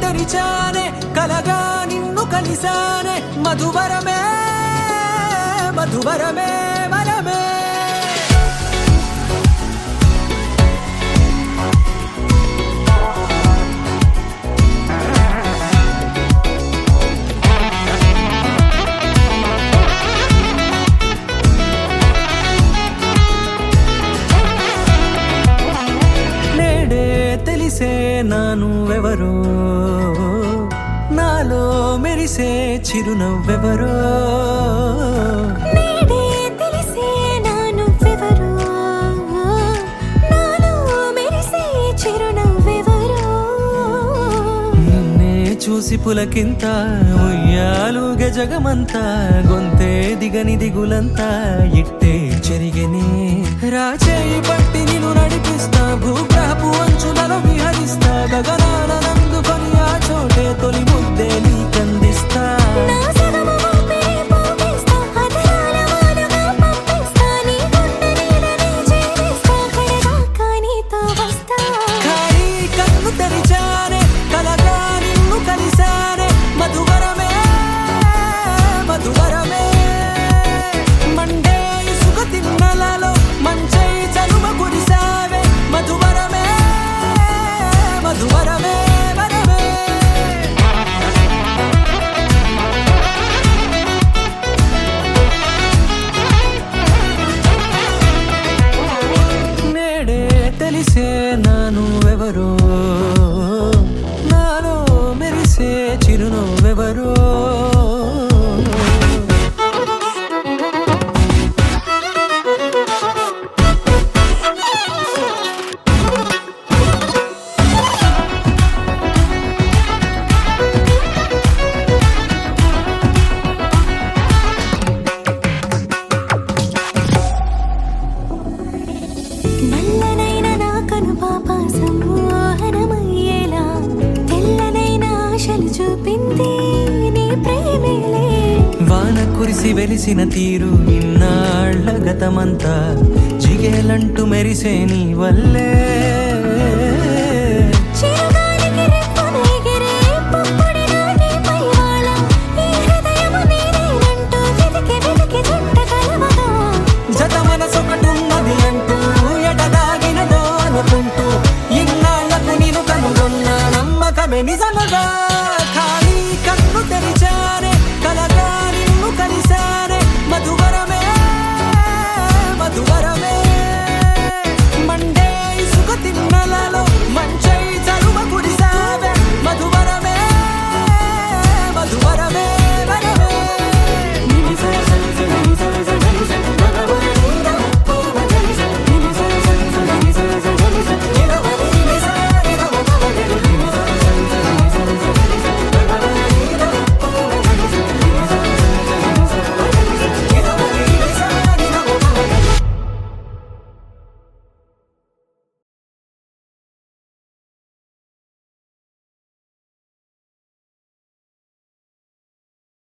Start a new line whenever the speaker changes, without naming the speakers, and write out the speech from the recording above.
తెరిచానే కలగా నిన్ను కలిసానే మధువరమే మధువరమే వరమే తెలిసే నానువెవరో నాలో మెరిసే చిరునవ్వెవరో
నేడే తెలిసే నానువెవరో నాలో మెరిసే చిరునవ్వెవరో
నిన్నే చూసి పులకింత ఉయ్యాలుగే జగమంతా గొంతే దిగని దిగులంతా ఇట్టే చెరిగెనే రాచేయి పట్టి నిన్ను నడిపిస్తా భూగ్రహపు అంచులలో విహరిస్తా గగనాల నందుకొని ఆ చోటే తొలి ముద్దే నీకందిస్తా
నా సగము ఊపిరి పోగిస్తా అధరాల వానగా పంపిస్తా నీ గుండె నీడనే చేరిస్తా కడదాకా నీతో వస్తా
ఖాళీ కన్ను తెరిచానే కలగా నిన్ను కలిసానే మధువరమే మధువరమే మండే ఇసుక తిన్నలలో మంచై చలువ కురిసావే మధువరమే మధువరమే వరమే నేడే తెలిసే నానువెవరో నాలో మెరిసే చిరునవ్వెవరో
నల్లనైన నా కనుపాప సమ్మోహనమయ్యేలా తెల్లనైన ఆశలు చూపింది నీ ప్రేమేలే
వాన కురిసి వెలిసిన తీరు ఇన్నాళ్ల గతమంతా జిగేలంటూ మెరిసే నీ వల్లే